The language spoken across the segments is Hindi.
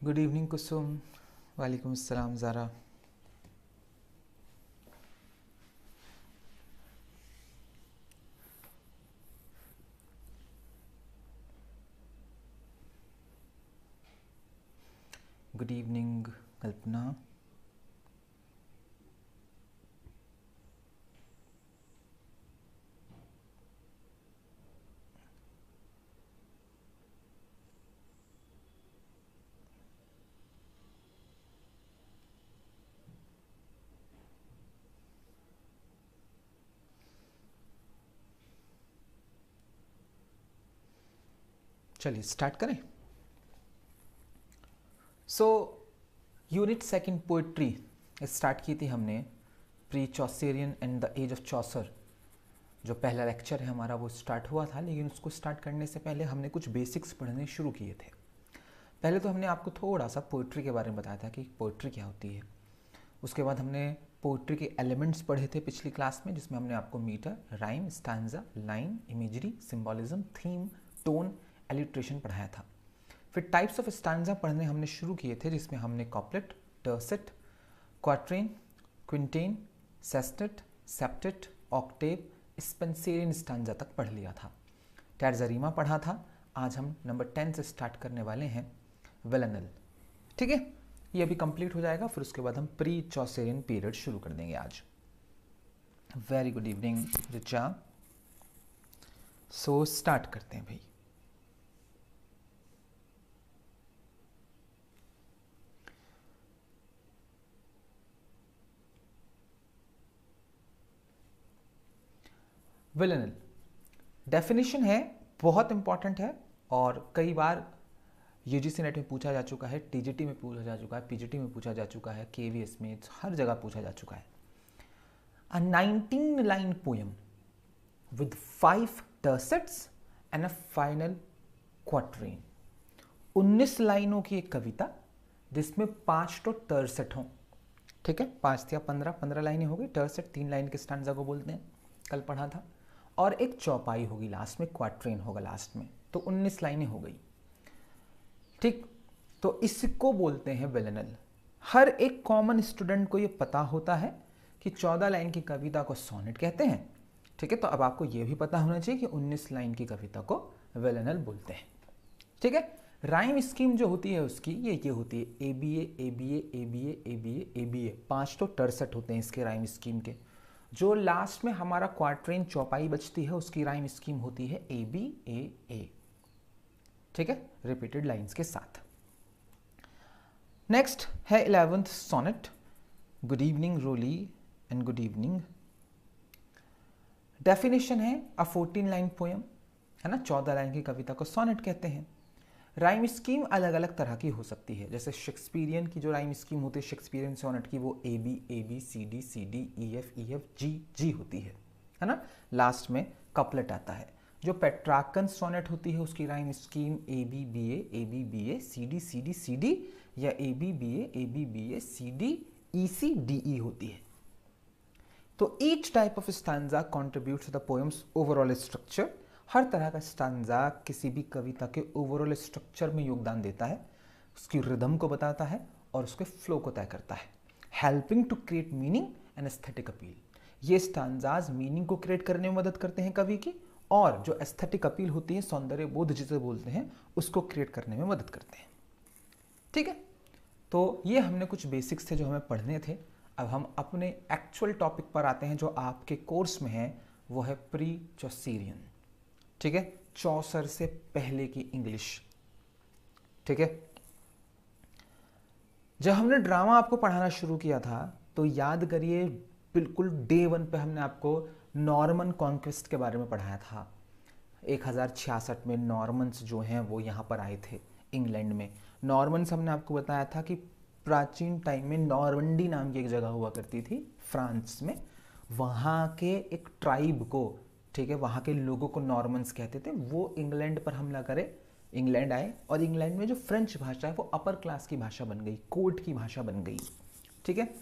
गुड इवनिंग कुसुम। वालेकुम अस्सलाम ज़ारा। गुड इवनिंग कल्पना। चलिए स्टार्ट करें। So unit second poetry start की थी हमने, pre Chaucerian and the age of Chaucer. जो पहला लेक्चर है हमारा वो स्टार्ट हुआ था, लेकिन उसको स्टार्ट करने से पहले हमने कुछ बेसिक्स पढ़ने शुरू किए थे। पहले तो हमने आपको थोड़ा सा पोइट्री के बारे में बताया था कि पोइट्री क्या होती है। उसके बाद हमने पोइट्री के एलिमेंट्स पढ़े थे पिछली क्लास में, जिसमें हमने आपको metre, rhyme, stanza, line, imagery, symbolism, theme, tone, alliteration पढ़ाया था। फिर टाइप्स ऑफ स्टैंजा पढ़ने हमने शुरू किए थे, जिसमें हमने couplet, tercet, quatrain, quintain, sestet, septet, octave, Spenserian stanza तक पढ़ लिया था। टैर्जरीमा पढ़ा था। आज हम नंबर 10 से स्टार्ट करने वाले हैं, विलेनल। ठीक है, ये अभी कंप्लीट हो जाएगा, फिर उसके बाद हम प्री चौसेरियन पीरियड शुरू कर देंगे आज। Very good evening Richa. So start करते हैं भाई। विलेनल डेफिनेशन है, बहुत इंपॉर्टेंट है और कई बार यूजीसी नेट में पूछा जा चुका है, टीजीटी में पूछा जा चुका है, पीजीटी में पूछा जा चुका है, केवीएस में, हर जगह पूछा जा चुका है। A 19 line poem with 5 tercets and a final quatrain. 19 लाइनों की एक कविता जिसमें 5 तो टर्सेट हों। ठीक है, 5 या 15 लाइनें हो गई। टर्सेट 3 लाइन के स्टैंजा को बोलते हैं, कल पढ़ा था। और एक चौपाई होगी लास्ट में, क्वाट्रेन होगा लास्ट में, तो 19 लाइनें हो गई। ठीक, तो इसको बोलते हैं विलेनल। हर एक कॉमन स्टूडेंट को ये पता होता है कि 14 लाइन की कविता को सोनेट कहते हैं। ठीक है, तो अब आपको ये भी पता होना चाहिए कि 19 लाइन की कविता को विलेनल बोलते हैं। ठीक है, राइम स्कीम जो होती है उसकी ये होती है, A B A B A B A B A B A. 5 तो टर्सेट होते हैं इसके राइम स्कीम के। जो लास्ट में हमारा क्वाट्रेन चौपाई बचती है उसकी राइम स्कीम होती है ए बी ए। ठीक है, रिपीटेड लाइंस के साथ। नेक्स्ट है 11th sonnet. Good evening Roli and good evening. Definition है अ 14 लाइन पोएम, है ना, 14 लाइन की कविता को सोनेट कहते हैं। राइम स्कीम अलग अलग तरह की हो सकती है, जैसे शेक्सपियरियन की जो राइम स्कीम होती है शेक्सपियरियन सोनेट की, वो A B C D E F G होती है ना। लास्ट में कपलेट आता है। जो पेट्रार्कन सोनेट होती है उसकी rhyme scheme A B A C D या A B A C D ई होती है। तो each type of stanza contributes to the poem's overall structure. हर तरह का स्टैंजा किसी भी कविता के ओवरऑल स्ट्रक्चर में योगदान देता है, उसकी रिदम को बताता है और उसके फ्लो को तय करता है, helping to create meaning and aesthetic appeal. ये स्टैंजाज मीनिंग को क्रिएट करने में मदद करते हैं कवि की, और जो एस्थेटिक अपील होती है, सौंदर्य बोध जिसे बोलते हैं, उसको क्रिएट करने में मदद करते हैं। ठीक है, तो ये हमने कुछ बेसिक्स थे जो हमें पढ़ने थे। अब हम अपने एक्चुअल टॉपिक पर आते हैं जो आपके कोर्स में है, वो है प्री चौसेरियन। ठीक है, चौसर से पहले की इंग्लिश। ठीक है, जब हमने ड्रामा आपको पढ़ाना शुरू किया था तो याद करिए, बिल्कुल डे 1 पे हमने आपको नॉर्मन कॉन्क्वेस्ट के बारे में पढ़ाया था। 1066 में नॉर्मन्स जो हैं वो यहाँ पर आए थे इंग्लैंड में। नॉर्मन्स हमने आपको बताया था कि प्राचीन टाइम में नॉर्मंडी नाम की एक जगह हुआ करती थी फ्रांस में, वहाँ के एक ट्राइब को, ठीक है, वहाँ के लोगों को नॉर्मन्स कहते थे। वो इंग्लैंड पर हमला करे, इंग्लैंड आए, और इंग्लैंड में जो फ्रेंच भाषा है वो अपर क्लास की भाषा बन गई, कोर्ट की भाषा बन गई। ठीक है,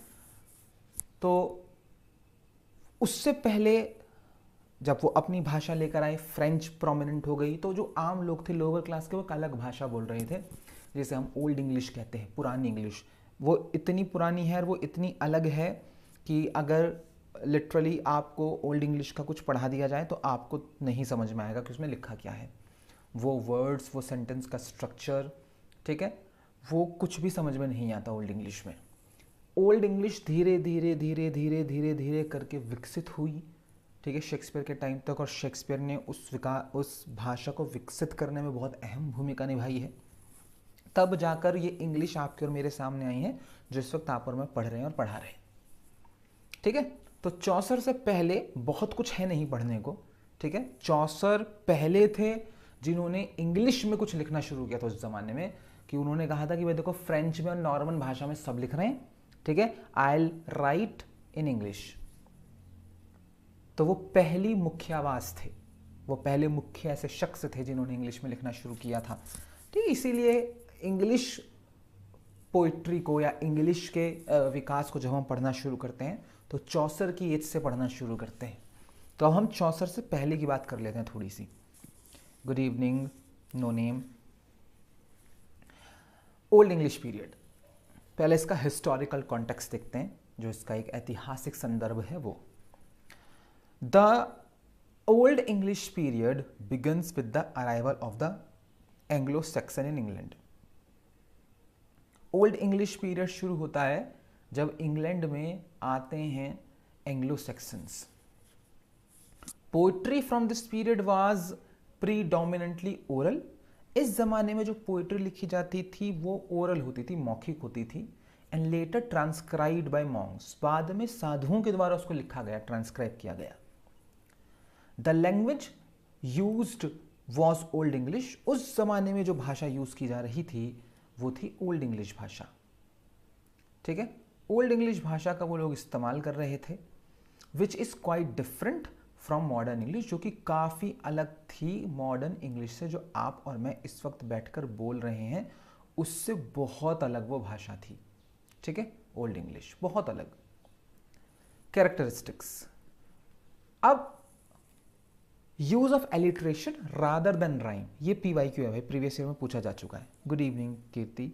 तो उससे पहले जब वो अपनी भाषा लेकर आए, फ्रेंच प्रोमिनेंट हो गई, तो जो आम लोग थे लोअर क्लास के, वो एक अलग भाषा बोल रहे थे जैसे हम ओल्ड इंग्लिश कहते हैं, पुरानी इंग्लिश, वो इतनी पुरानी है और वो इतनी अलग है कि अगर लिटरली आपको ओल्ड इंग्लिश का कुछ पढ़ा दिया जाए तो आपको नहीं समझ में आएगा कि उसमें लिखा क्या है। वो वर्ड्स, वो सेंटेंस का स्ट्रक्चर, ठीक है, वो कुछ भी समझ में नहीं आता ओल्ड इंग्लिश में। ओल्ड इंग्लिश धीरे धीरे धीरे धीरे धीरे धीरे करके विकसित हुई, ठीक है, शेक्सपियर के टाइम तक, और शेक्सपियर ने उस भाषा को विकसित करने में बहुत अहम भूमिका निभाई है। तब जाकर ये इंग्लिश आपके और मेरे सामने आई है जो इस वक्त आप और मैं पढ़ रहे हैं और पढ़ा रहे हैं, ठीक है। तो चौसर से पहले बहुत कुछ है नहीं पढ़ने को, ठीक है। चौसर पहले थे जिन्होंने इंग्लिश में कुछ लिखना शुरू किया था उस जमाने में, कि उन्होंने कहा था कि भाई देखो फ्रेंच में और नॉर्मन भाषा में सब लिख रहे हैं, ठीक है, I will write in English. तो वो पहली मुख्य आवाज थे, वो पहले मुख्य ऐसे शख्स थे जिन्होंने इंग्लिश में लिखना शुरू किया था, ठीक है। इसीलिए इंग्लिश पोइट्री को या इंग्लिश के विकास को जब हम पढ़ना शुरू करते हैं तो चौसर की एज से पढ़ना शुरू करते हैं। तो अब हम चौसर से पहले की बात कर लेते हैं थोड़ी सी। Good evening, no name. Old English period, पहले इसका हिस्टोरिकल कॉन्टेक्स्ट देखते हैं, जो इसका एक ऐतिहासिक संदर्भ है वो। The old English period begins with the arrival of the Anglo Saxon in England. Old English period शुरू होता है जब इंग्लैंड में आते हैं Anglo Saxons. Poetry from this period was predominantly oral. इस जमाने में जो पोइट्री लिखी जाती थी वो ओरल होती थी, मौखिक होती थी, and later transcribed by monks. बाद में साधुओं के द्वारा उसको लिखा गया, ट्रांसक्राइब किया गया। The language used was old English. उस जमाने में जो भाषा यूज की जा रही थी वो थी ओल्ड इंग्लिश भाषा, ठीक है। ओल्ड इंग्लिश भाषा का वो लोग इस्तेमाल कर रहे थे, which is quite different from modern English, जो कि काफ़ी अलग थी मॉडर्न इंग्लिश से, जो आप और मैं इस वक्त बैठकर बोल रहे हैं उससे बहुत अलग वो भाषा थी, ठीक है। ओल्ड इंग्लिश बहुत अलग। कैरेक्टरिस्टिक्स, अब use of alliteration rather than rhyme, ये PYQ है भाई, प्रीवियस ईयर में पूछा जा चुका है। गुड इवनिंग कीर्ति।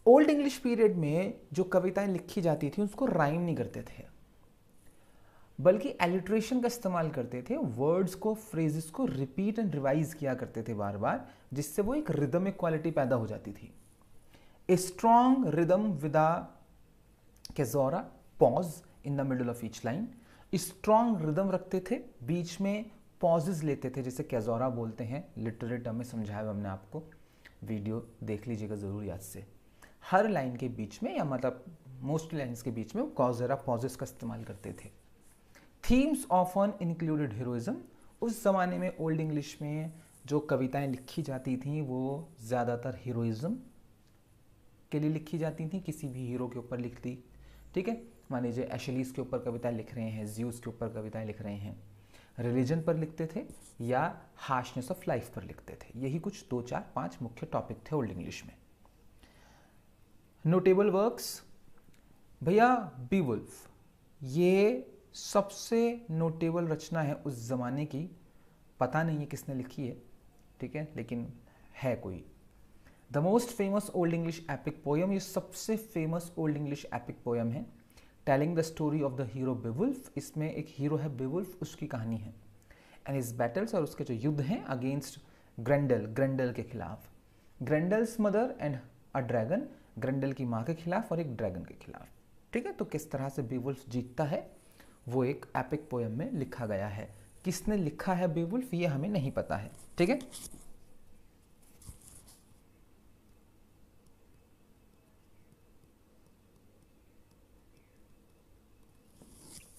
ओल्ड इंग्लिश पीरियड में जो कविताएं लिखी जाती थी उसको राइम नहीं करते थे, बल्कि एलिट्रेशन का इस्तेमाल करते थे। वर्ड्स को, फ्रेजेस को रिपीट एंड रिवाइज किया करते थे बार बार, जिससे वो एक रिदमिक क्वालिटी पैदा हो जाती थी। A strong rhythm with a caesura pause in the middle of each line. Strong rhythm रखते थे, बीच में पॉजेज लेते थे, जैसे कैजोरा बोलते हैं। लिटरेरी टर्म में समझाया हमने आपको, वीडियो देख लीजिएगा जरूर याद से। हर लाइन के बीच में, या मतलब मोस्ट लाइन्स के बीच में वो कॉजेरा पॉजेस का इस्तेमाल करते थे। Themes often included heroism. उस जमाने में ओल्ड इंग्लिश में जो कविताएं लिखी जाती थी वो ज़्यादातर हीरोइज्म के लिए लिखी जाती थी, किसी भी हीरो के ऊपर लिख दी, ठीक है। मान लीजिए एशलीज के ऊपर कविताएं लिख रहे हैं, ज्यूस के ऊपर कविताएं लिख रहे हैं, रिलीजन पर लिखते थे या हार्शनेस ऑफ लाइफ पर लिखते थे। यही कुछ 2, 4, 5 मुख्य टॉपिक थे ओल्ड इंग्लिश में। नोटेबल वर्क्स, भैया बीवुल्फ, ये सबसे नोटेबल रचना है उस जमाने की। पता नहीं है किसने लिखी है, ठीक है, लेकिन है कोई। The most famous old English epic poem, ये सबसे फेमस ओल्ड इंग्लिश एपिक पोयम है। Telling the story of the hero Beowulf, इसमें एक हीरो है बेवुल्फ, उसकी कहानी है। एंड हिज बैटल्स, और उसके जो युद्ध हैं अगेंस्ट ग्रेंडल, ग्रेंडल के खिलाफ। ग्रेंडल्स मदर एंड अ ड्रैगन, ग्रेंडल की माँ के खिलाफ और एक ड्रैगन के खिलाफ, ठीक है। तो किस तरह से बेवुल्फ जीतता है वो एक एपिक पोयम में लिखा गया है। किसने लिखा है बेवुल्फ ये हमें नहीं पता है, ठीक है।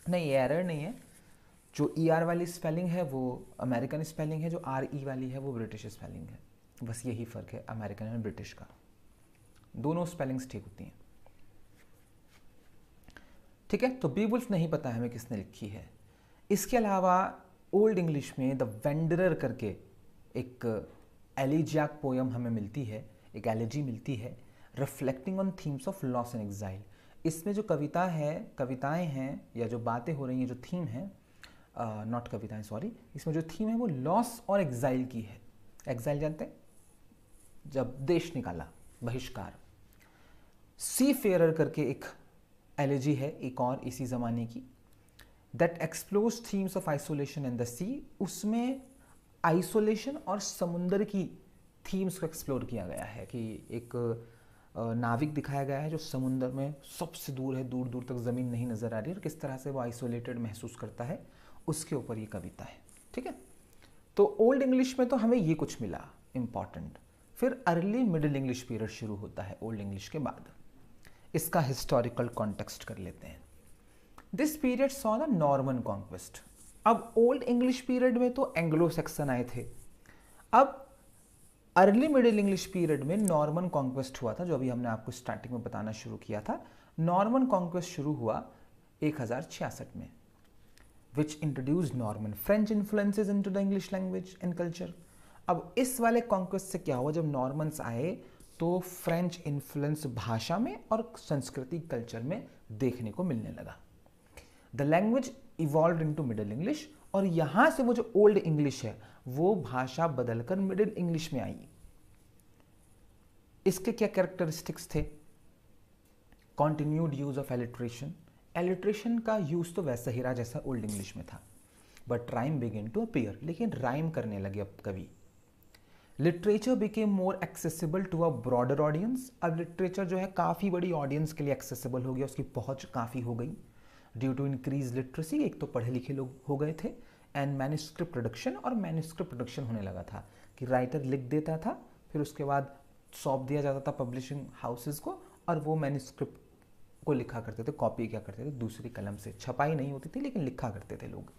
नहीं, ये एरर नहीं है। जो ER वाली स्पेलिंग है वो अमेरिकन स्पेलिंग है, जो RE वाली है वो ब्रिटिश स्पेलिंग है। बस यही फ़र्क है अमेरिकन और ब्रिटिश का, दोनों स्पेलिंग्स ठीक होती हैं, ठीक है। तो बीवुल्फ नहीं पता हमें किसने लिखी है। इसके अलावा ओल्ड इंग्लिश में द वेंडरर करके एक एलिजियाक पोयम हमें मिलती है, एक एलिजी मिलती है, reflecting on themes of loss and exile. इसमें जो कविताएं हैं या जो बातें हो रही हैं, जो थीम है, नॉट कविताएं सॉरी, इसमें जो थीम है वो लॉस और एग्जाइल की है। एग्जाइल जानते हैं, जब देश निकाला, बहिष्कार। सी फेयर करके एक एलिजी है एक और इसी ज़माने की, that explores themes of isolation in the sea. उसमें आइसोलेशन और समुंदर की थीम्स को एक्सप्लोर किया गया है कि एक नाविक दिखाया गया है जो समुंदर में सबसे दूर है, दूर दूर तक ज़मीन नहीं नज़र आ रही है और किस तरह से वो आइसोलेटेड महसूस करता है, उसके ऊपर ये कविता है। ठीक है, तो ओल्ड इंग्लिश में तो हमें ये कुछ मिला इंपॉर्टेंट। फिर अर्ली मिडिल इंग्लिश पीरियड शुरू होता है ओल्ड इंग्लिश के बाद। इसका हिस्टोरिकल कॉन्टेक्स्ट कर लेते हैं। This period saw the Norman conquest. अब ओल्ड इंग्लिश पीरियड में तो एंग्लो सेक्सन आए थे, अब अर्ली मिडिल इंग्लिश पीरियड में नॉर्मन कॉन्क्वेस्ट हुआ था, जो अभी हमने आपको स्टार्टिंग में बताना शुरू किया था। नॉर्मन कॉन्क्वेस्ट शुरू हुआ 1066 में, which introduce Norman French influences into the English language and culture. अब इस वाले कॉन्क्वेस्ट से क्या हुआ, जब नॉर्मन्स आए तो फ्रेंच इन्फ्लुएंस भाषा में और संस्कृति कल्चर में देखने को मिलने लगा। The language evolve into middle English, और यहां से वो जो ओल्ड इंग्लिश है वो भाषा बदलकर मिडिल इंग्लिश में आई। इसके क्या कैरेक्टरिस्टिक्स थे? Continued use of alliteration. Alliteration का यूज तो वैसा ही रहा जैसा ओल्ड इंग्लिश में था, but rhyme begin to appear, लेकिन राइम करने लगे अब कवि। Literature became more accessible to a broader audience. अब लिटरेचर जो है काफ़ी बड़ी ऑडियंस के लिए एक्सेसिबल हो गया, उसकी पहुंच काफ़ी हो गई ड्यू टू इंक्रीज लिटरेसी। एक तो पढ़े लिखे लोग हो गए थे, एंड मैन्युस्क्रिप्ट प्रोडक्शन, और मैन्युस्क्रिप्ट प्रोडक्शन होने लगा था कि राइटर लिख देता था, फिर उसके बाद सौंप दिया जाता था पब्लिशिंग हाउसेस को, और वो मैन्युस्क्रिप्ट को लिखा करते थे, कॉपी क्या करते थे दूसरी कलम से। छपाई नहीं होती थी लेकिन लिखा करते थे लोग।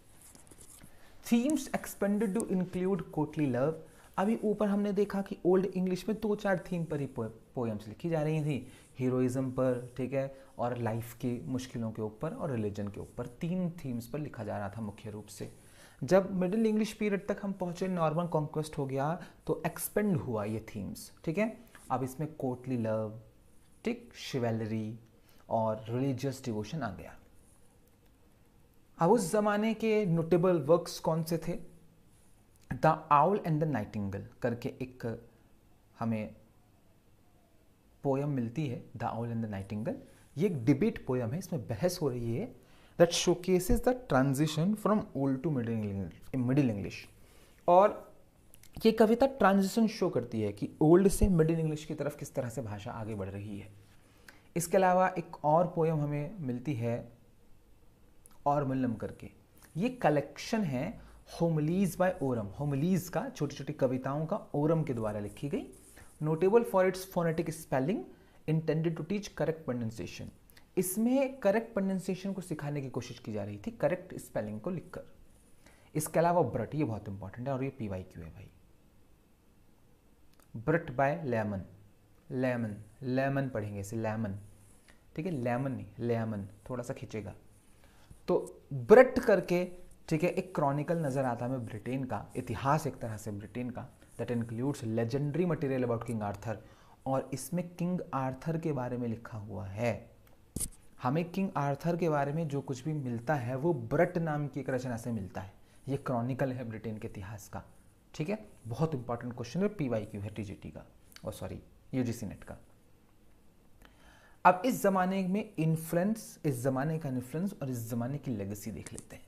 Themes expanded to include courtly love. अभी ऊपर हमने देखा कि ओल्ड इंग्लिश में 2-4 थीम पर ही पोएम्स लिखी जा रही थी, हीरोइज्म पर, ठीक है, और लाइफ की मुश्किलों के ऊपर और रिलीजन के ऊपर। 3 थीम्स पर लिखा जा रहा था मुख्य रूप से। जब मिडिल इंग्लिश पीरियड तक हम पहुंचे, नॉर्मन कॉन्क्वेस्ट हो गया, तो एक्सपेंड हुआ ये थीम्स। ठीक है, अब इसमें कोर्टली लव, ठीक, शिवेलरी और रिलीजियस डिवोशन आ गया। अब उस जमाने के नोटेबल वर्क्स कौन से थे? The owl and the Nightingale करके एक हमें पोयम मिलती है, the owl and the Nightingale. ये एक डिबेट पोयम है, इसमें बहस हो रही है that showcases the transition from old to middle English. और ये कविता ट्रांजिशन शो करती है कि ओल्ड से मिडिल इंग्लिश की तरफ किस तरह से भाषा आगे बढ़ रही है। इसके अलावा एक और पोयम हमें मिलती है और मिलम करके। ये कलेक्शन है होमलीज बाय ओरम। होमलीज का छोटी छोटी कविताओं का ओरम के द्वारा लिखी गई। Notable for its phonetic spelling, intended to teach correct pronunciation. इसमें करेक्ट प्रोनाउंसिएशन को सिखाने की कोशिश की जा रही थी करेक्ट स्पेलिंग को लिखकर। इसके अलावा ब्रट, ये बहुत इंपॉर्टेंट है और ये PYQ है भाई। Brut by Layamon, Layamon Layamon पढ़ेंगे इसे, लेमन, ठीक है, लेमन नहीं लेमन, थोड़ा सा खींचेगा। तो ब्रट करके, ठीक है, एक क्रॉनिकल नजर आता है हमें ब्रिटेन का, इतिहास एक तरह से ब्रिटेन का, that includes legendary material about king Arthur. और इसमें किंग आर्थर के बारे में लिखा हुआ है। हमें किंग आर्थर के बारे में जो कुछ भी मिलता है वो ब्रट नाम की एक रचना से मिलता है। ये क्रॉनिकल है ब्रिटेन के इतिहास का। ठीक है, बहुत इंपॉर्टेंट क्वेश्चन है, PYQ है TGT का, और सॉरी UGC नेट का। अब इस जमाने में इन्फ्लुएंस, इस जमाने का इन्फ्लुएंस और इस जमाने की लेगेसी देख लेते हैं।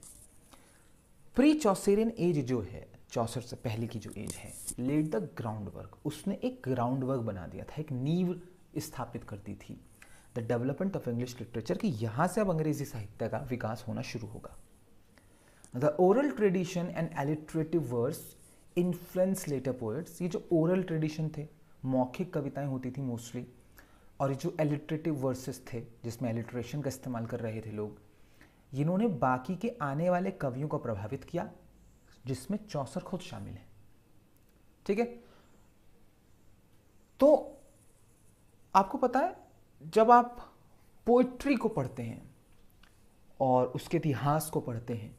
प्री चौसेरियन एज जो है, चौसर से पहले की जो एज है, लेड द ग्राउंड वर्क, उसने एक ग्राउंड वर्क बना दिया था, एक नींव स्थापित करती थी the development of English literature, कि यहां से अब अंग्रेजी साहित्य का विकास होना शुरू होगा। The oral tradition and alliterative verse influence later poets. ये जो ओरल ट्रेडिशन थे, मौखिक कविताएं होती थी मोस्टली, और ये जो एलिटरेटिव वर्सेस थे जिसमें एलिट्रेशन का इस्तेमाल कर रहे थे लोग, इन्होंने बाकी के आने वाले कवियों को प्रभावित किया, जिसमें चौसर खुद शामिल है। ठीक है, तो आपको पता है जब आप पोइट्री को पढ़ते हैं और उसके इतिहास को पढ़ते हैं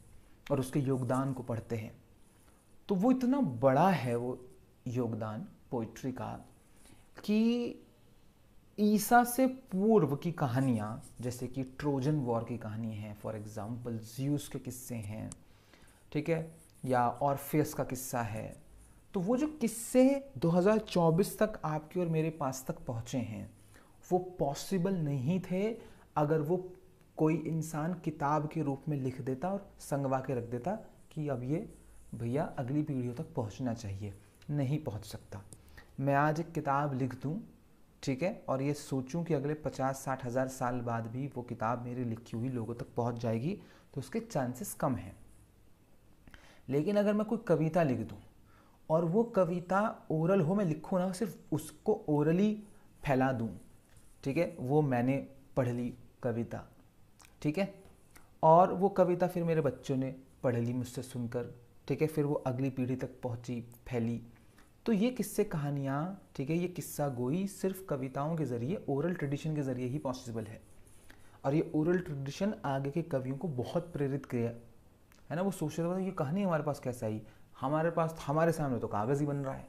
और उसके योगदान को पढ़ते हैं, तो वो इतना बड़ा है वो योगदान पोइट्री का कि ईसा से पूर्व की कहानियाँ, जैसे कि ट्रोजन वॉर की कहानी है फॉर एग्जाम्पल, ज़्यूस के किस्से हैं, ठीक है, या ऑर्फियस का किस्सा है, तो वो जो किस्से 2024 तक आपके और मेरे पास तक पहुँचे हैं वो पॉसिबल नहीं थे अगर वो कोई इंसान किताब के रूप में लिख देता और संगवा के रख देता कि अब ये भैया अगली पीढ़ियों तक पहुंचना चाहिए। नहीं पहुंच सकता। मैं आज एक किताब लिख दूं, ठीक है, और ये सोचूं कि अगले 50-60 हज़ार साल बाद भी वो किताब मेरी लिखी हुई लोगों तक पहुंच जाएगी, तो उसके चांसेस कम हैं। लेकिन अगर मैं कोई कविता लिख दूं और वो कविता ओरल हो, मैं लिखूँ ना, सिर्फ उसको ओरली फैला दूं, ठीक है, वो मैंने पढ़ ली कविता, ठीक है, और वो कविता फिर मेरे बच्चों ने पढ़ ली मुझसे सुनकर, ठीक है, फिर वो अगली पीढ़ी तक पहुंची, फैली। तो ये किस्से कहानियाँ, ठीक है, ये किस्सा गोई सिर्फ कविताओं के ज़रिए, ओरल ट्रेडिशन के ज़रिए ही पॉसिबल है। और ये ओरल ट्रेडिशन आगे के कवियों को बहुत प्रेरित किया है ना। वो सोच रहे थे ये कहानी हमारे पास कैसे आई, हमारे पास, हमारे सामने तो कागज़ ही बन रहा है,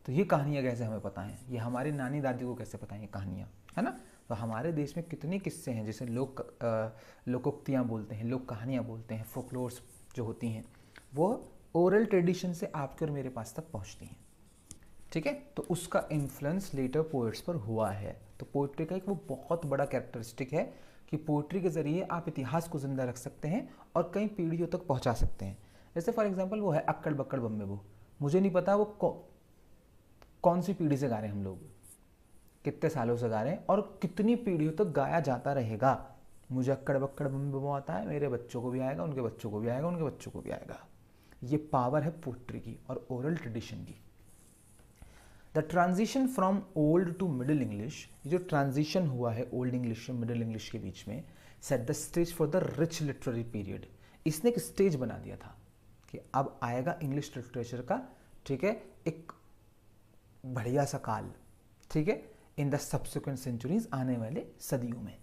तो ये कहानियाँ कैसे हमें पता हैं, ये हमारी नानी दादी को कैसे पता है ये कहानियाँ, है ना। तो हमारे देश में कितने किस्से हैं जिसे लोकोक्तियाँ बोलते हैं, लोक कहानियाँ बोलते हैं, फोकलोर्स जो होती हैं, वो ओरल ट्रेडिशन से आपके और मेरे पास तक पहुँचती हैं, ठीक है। तो उसका इन्फ्लुएंस लेटर पोएट्स पर हुआ है। तो पोइट्री का एक वो बहुत बड़ा कैरेक्टरिस्टिक है कि पोइट्री के ज़रिए आप इतिहास को ज़िंदा रख सकते हैं और कई पीढ़ियों तक पहुँचा सकते हैं। जैसे फॉर एग्जाम्पल वो है अक्कड़ बक्कड़ बम्बे बो, मुझे नहीं पता वो कौन सी पीढ़ी से गा रहे हैं, हम लोग कितने सालों से गा रहे हैं और कितनी पीढ़ियों तक गाया जाता रहेगा। मुझे अक्कड़ बक्कड़ बम्बे बो आता है, मेरे बच्चों को भी आएगा, उनके बच्चों को भी आएगा, उनके बच्चों को भी आएगा। ये पावर है पोइट्री की और ओरल ट्रेडिशन की। The transition from old to middle English, जो ट्रांजिशन हुआ है ओल्ड इंग्लिश और मिडिल इंग्लिश के बीच में, set the stage for the rich literary period. इसने एक स्टेज बना दिया था कि अब आएगा इंग्लिश लिटरेचर का, ठीक है, एक बढ़िया सा काल, ठीक है, इन द सब्सिक्वेंट सेंचुरीज, आने वाले सदियों में।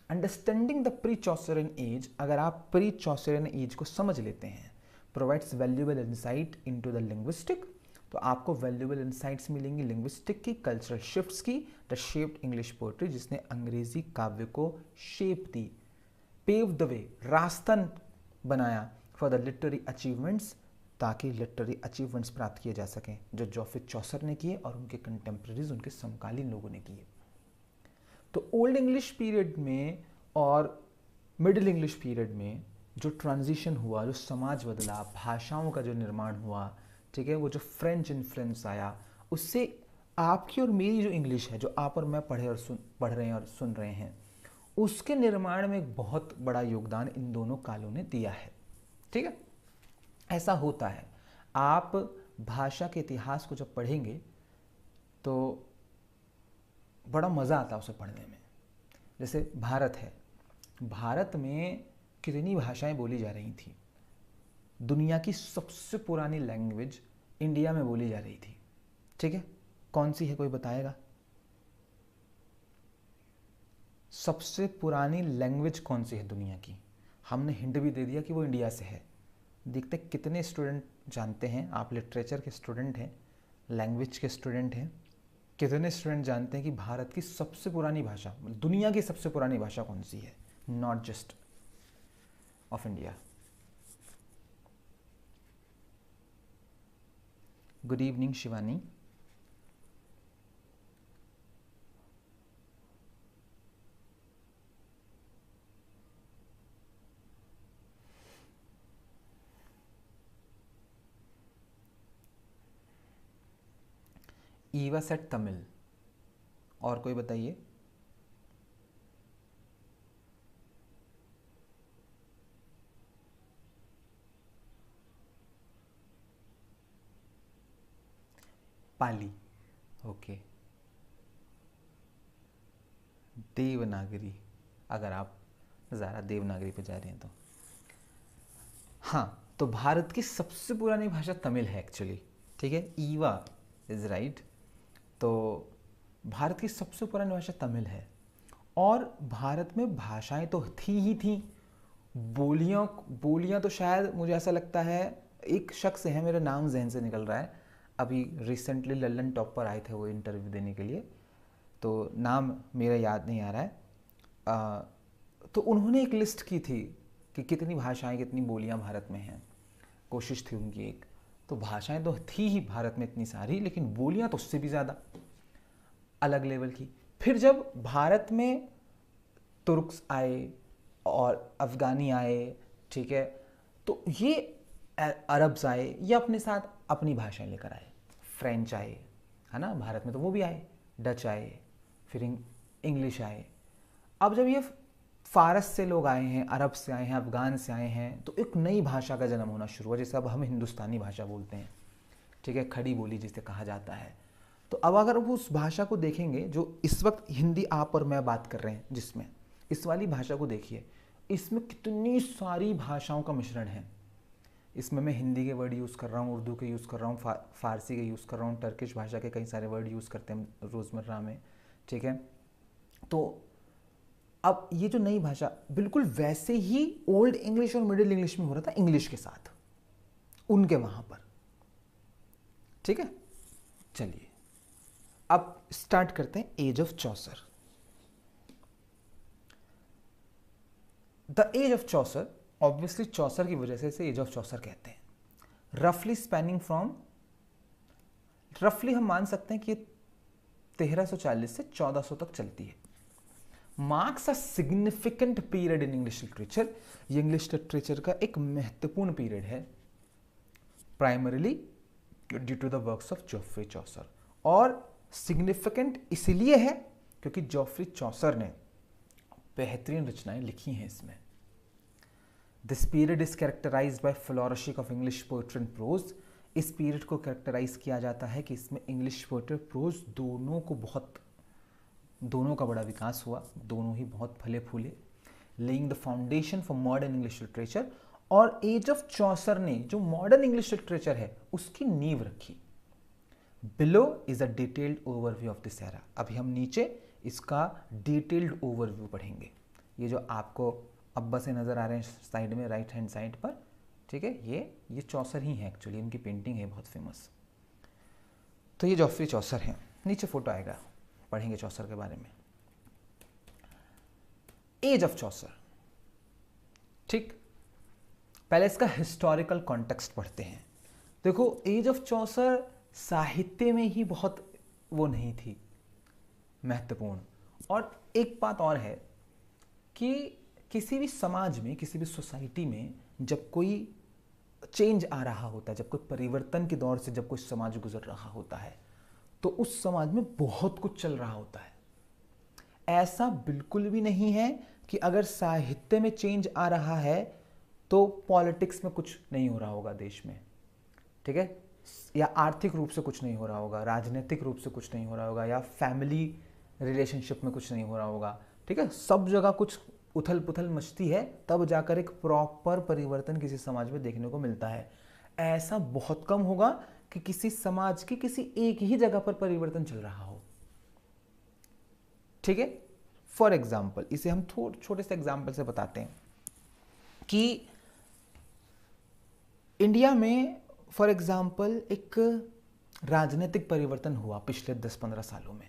Understanding the pre Chaucerian age, अगर आप प्री चॉसरियन एज को समझ लेते हैं, provides valuable insight into the linguistic, तो आपको वैल्यूएबल इंसाइट्स मिलेंगी लिंग्विस्टिक की, कल्चरल शिफ्ट्स की, द शेप्ड इंग्लिश पोएट्री, जिसने अंग्रेजी काव्य को शेप दी, पेव द वे, रास्ता बनाया, फॉर द लिटरेरी अचीवमेंट्स, ताकि लिटरेरी अचीवमेंट्स प्राप्त किए जा सकें जो जॉफिक चौसर ने किए और उनके कंटेम्प्रेरीज, उनके समकालीन लोगों ने किए। तो ओल्ड इंग्लिश पीरियड में और मिडिल इंग्लिश पीरियड में जो ट्रांजिशन हुआ, जो समाज बदला, भाषाओं का जो निर्माण हुआ, ठीक है, वो जो फ्रेंच इन्फ्लुएंस आया, उससे आपकी और मेरी जो इंग्लिश है, जो आप और मैं पढ़ रहे हैं और सुन रहे हैं, उसके निर्माण में एक बहुत बड़ा योगदान इन दोनों कालों ने दिया है, ठीक है। ऐसा होता है, आप भाषा के इतिहास को जब पढ़ेंगे तो बड़ा मज़ा आता है उसे पढ़ने में। जैसे भारत है, भारत में कितनी भाषाएं बोली जा रही थी, दुनिया की सबसे पुरानी लैंग्वेज इंडिया में बोली जा रही थी, ठीक है, कौन सी है, कोई बताएगा? सबसे पुरानी लैंग्वेज कौन सी है दुनिया की? हमने हिंट भी दे दिया कि वो इंडिया से है। देखते कितने स्टूडेंट जानते हैं, आप लिटरेचर के स्टूडेंट हैं, लैंग्वेज के स्टूडेंट हैं, कितने स्टूडेंट जानते हैं कि भारत की सबसे पुरानी भाषा, दुनिया की सबसे पुरानी भाषा कौन सी है, not just of India? Good evening Shivani. Eva set Tamil, और कोई बताइए? पाली, ओके। देवनागरी, अगर आप ज़रा देवनागरी पे जा रहे हैं तो हाँ, तो भारत की सबसे पुरानी भाषा तमिल है एक्चुअली, ठीक है, ईवा इज़ राइट। तो भारत की सबसे पुरानी भाषा तमिल है और भारत में भाषाएं तो थी ही थी, बोलियां तो शायद मुझे ऐसा लगता है, एक शख्स है, मेरा नाम जहन से निकल रहा है, अभी रिसेंटली लल्लन टॉप पर आए थे वो इंटरव्यू देने के लिए, तो नाम मेरा याद नहीं आ रहा है। तो उन्होंने एक लिस्ट की थी कि कितनी भाषाएं, कितनी बोलियां भारत में हैं, कोशिश थी उनकी एक, तो भाषाएं तो थी ही भारत में इतनी सारी, लेकिन बोलियां तो उससे भी ज़्यादा अलग लेवल की। फिर जब भारत में तुर्क्स आए और अफ़गानी आए, ठीक है, तो ये अरब्स आए, ये अपने साथ अपनी भाषाएं लेकर आए। फ्रेंच आए, है ना, भारत में तो वो भी आए, डच आए, फिर इंग्लिश आए। अब जब ये फारस से लोग आए हैं, अरब से आए हैं, अफ़गान से आए हैं, तो एक नई भाषा का जन्म होना शुरू हुआ, जैसे अब हम हिंदुस्तानी भाषा बोलते हैं, ठीक है, खड़ी बोली जिसे कहा जाता है। तो अब अगर वो उस भाषा को देखेंगे जो इस वक्त हिंदी आप और मैं बात कर रहे हैं, जिसमें इस वाली भाषा को देखिए, इसमें कितनी सारी भाषाओं का मिश्रण है। इसमें मैं हिंदी के वर्ड यूज़ कर रहा हूँ, उर्दू के यूज़ कर रहा हूँ, फारसी के यूज़ कर रहा हूँ, टर्किश भाषा के कई सारे वर्ड यूज़ करते हैं रोज़मर्रा में, ठीक है। तो अब ये जो नई भाषा बिल्कुल वैसे ही ओल्ड इंग्लिश और मिडिल इंग्लिश में हो रहा था इंग्लिश के साथ उनके वहाँ पर, ठीक है। चलिए अब स्टार्ट करते हैं age of Chaucer. The age of Chaucer, obviously Chaucer की वजह से इसे एज ऑफ चौसर कहते हैं। रफली स्पैनिंग फ्रॉम, रफली हम मान सकते हैं कि 1340 से 1400 तक चलती है। Marks a significant period in English literature, ये इंग्लिश लिटरेचर का एक महत्वपूर्ण पीरियड है, primarily due to the works of Geoffrey Chaucer. और सिग्निफिकेंट इसलिए है क्योंकि जॉफ्री चौसर ने बेहतरीन रचनाएं लिखी हैं इसमें। This period is characterized by flourishing of English poetry and prose. इस पीरियड को कैरेक्टराइज किया जाता है कि इसमें इंग्लिश पोएट्री और प्रोज दोनों का बड़ा विकास हुआ, दोनों ही बहुत फले फूले, laying the foundation for modern English literature. और एज ऑफ चौसर ने जो मॉडर्न इंग्लिश लिटरेचर है उसकी नींव रखी। Below is a detailed overview of this era. अभी हम नीचे इसका डिटेल्ड ओवरव्यू पढ़ेंगे। ये जो आपको अब्बा से नज़र आ रहे हैं साइड में, राइट हैंड साइड पर, ठीक है, ये चौसर ही है एक्चुअली, इनकी पेंटिंग है बहुत फेमस। तो ये जॉफ्री चौसर हैं, नीचे फोटो आएगा, पढ़ेंगे चौसर के बारे में। एज ऑफ चौसर, ठीक, पहले इसका हिस्टोरिकल कॉन्टेक्स्ट पढ़ते हैं। देखो एज ऑफ चौसर साहित्य में ही बहुत वो नहीं थी महत्वपूर्ण। और एक बात और है कि किसी भी समाज में, किसी भी सोसाइटी में जब कोई चेंज आ रहा होता है, जब कोई परिवर्तन के दौर से जब कोई समाज गुजर रहा होता है, तो उस समाज में बहुत कुछ चल रहा होता है। ऐसा बिल्कुल भी नहीं है कि अगर साहित्य में चेंज आ रहा है तो पॉलिटिक्स में कुछ नहीं हो रहा होगा देश में, ठीक है, या आर्थिक रूप से कुछ नहीं हो रहा होगा, राजनीतिक रूप से कुछ नहीं हो रहा होगा, या फैमिली रिलेशनशिप में कुछ नहीं हो रहा होगा, ठीक है। सब जगह कुछ उथल पुथल मचती है, तब जाकर एक प्रॉपर परिवर्तन किसी समाज में देखने को मिलता है। ऐसा बहुत कम होगा कि किसी समाज की किसी एक ही जगह पर परिवर्तन चल रहा हो, ठीक है। फॉर एग्जाम्पल, इसे हम छोटे से एग्जाम्पल से बताते हैं कि इंडिया में फॉर एग्जाम्पल एक राजनीतिक परिवर्तन हुआ पिछले 10-15 सालों में,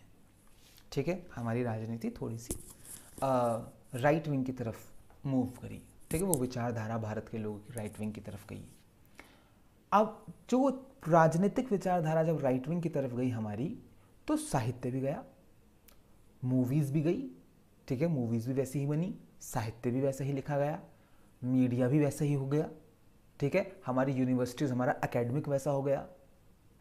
ठीक है। हमारी राजनीति थोड़ी सी राइट विंग की तरफ मूव करी, ठीक है, वो विचारधारा भारत के लोगों की राइट विंग की तरफ गई। अब जो राजनीतिक विचारधारा जब राइट विंग की तरफ गई हमारी, तो साहित्य भी गया, मूवीज़ भी गई, ठीक है, मूवीज़ भी वैसी ही बनी, साहित्य भी वैसा ही लिखा गया, मीडिया भी वैसा ही हो गया, ठीक है, हमारी यूनिवर्सिटीज़, हमारा एकेडमिक वैसा हो गया,